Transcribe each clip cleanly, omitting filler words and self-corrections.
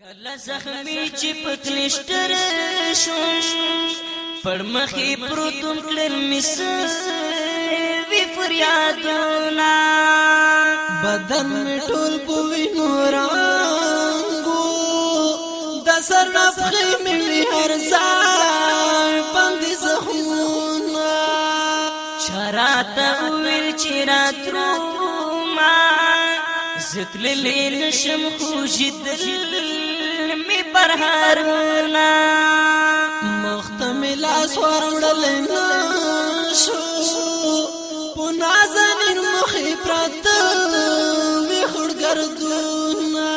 کله زخمی چې پکلشتر شوم پر مخې پروتم کړل مس وی فریادونه بدن می ټول په وینو رنګو د سر نفخې می هر ځای باندې زخمونه چراته ویل چې راترو ما زتللې نشم خو جدل می پر هارونه مختمل اسوار وړل نشو په نازنین مخې پراته وی خړګردونه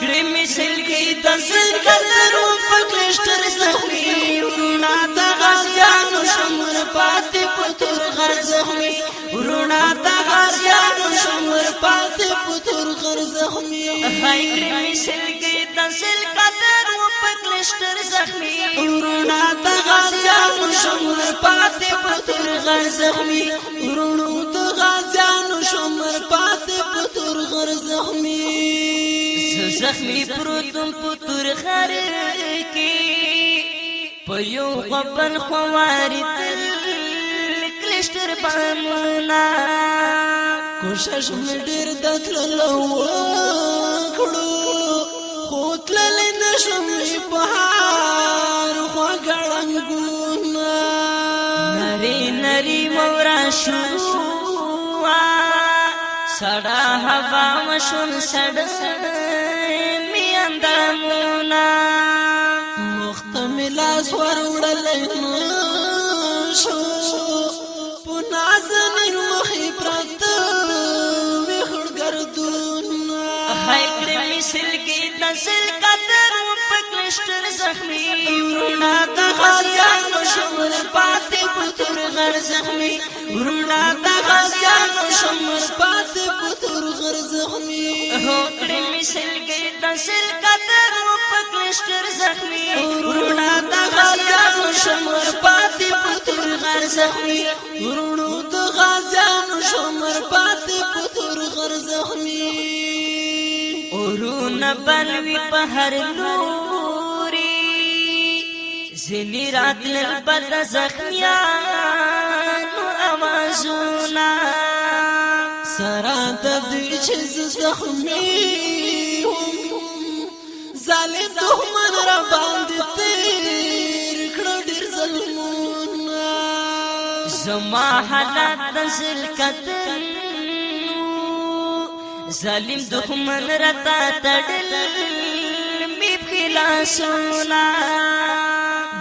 کړې می سلګي د زنګلرو په کلشتر زخمي ورونه د غازیانو شمر پاتې پتور غر زخمي ورونه د غازیانو شمر پاتې پتور غر زخمي هاي کړې می سلګي د زنګلرو په کلشتر زخمي ورونه د غازیانو شمر پاتې پتور غر زخمي ورونو د غازیانو شمر پاتې پتور غر زخمي زخمی پروتم پتور غر کې په یو غبن خواري تل کلشتر بامونه کوشش مې ډېر د تللو کړو خو تللی نشم په هار خوږړنګونه نری نری مورا شو سړه هوا مشون سړه می اندامونه مختمل اسوار وړل نشو په نازنین مخې پراته وی خړګردونه هاي کړې می سلګي د زلقدر په کلشتر زخمي ورونه د غازیانو شمر پاتې پتور غر زخمي ورونه د غازیانو شمر پاتې پتور غر زخمي هو کړې می سلګي د زلقدر په کلشتر زخمي ورونه د غازیانو شمر پاتې پتور غر زخمي ورونو د غازیانو شمر پاتې پتور غر زخمي ورونه بلوي په هر لوري زنی راتل بد زخمیانو آوازونه سره د دې چې زخمي ظالم دښمن را باندې تیر کړو ډېر ظلمونه زما حالات د زلکتن ظالم دښمن رتا تړل می خلاصونه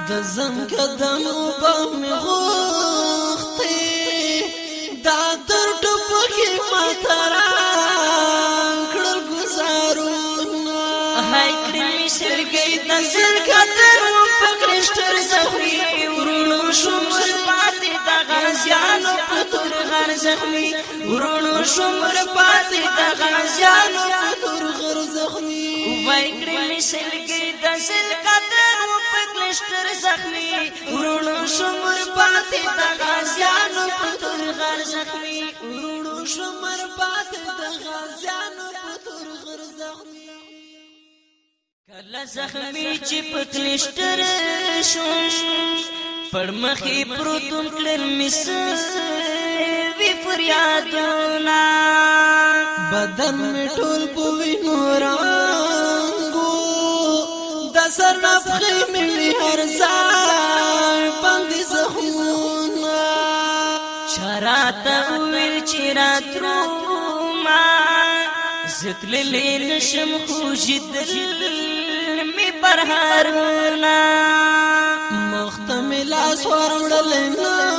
د زم قدم په مغختي دا تر ټپکه ماترا کړل گزارونه هاي کړي سرګي د زلکتر په کلشتر زخمي ورونو شمر پاتې د غازیانو پتور غر زخمي ورونو شمر پاتې د غازیانو پتور غر زخمي وای کړي سرګي د زلکتر په کلشتر زخمي ورونو شمر پاتې د غازیانو پتور غر زخمي ورونو شمر پاتې د غازیانو پتور غر زخمي کله زخمی چې پکلشتر شوم پر مخې پروتم کړل مس وی فریادونه بدن می ټول په وینو رنګو د سر نفخې می هر ځای باندې زخمونه چراته ویل چې راترو ما زتللې نشم خو جدل می پر هارونه مختمل اسوار وړل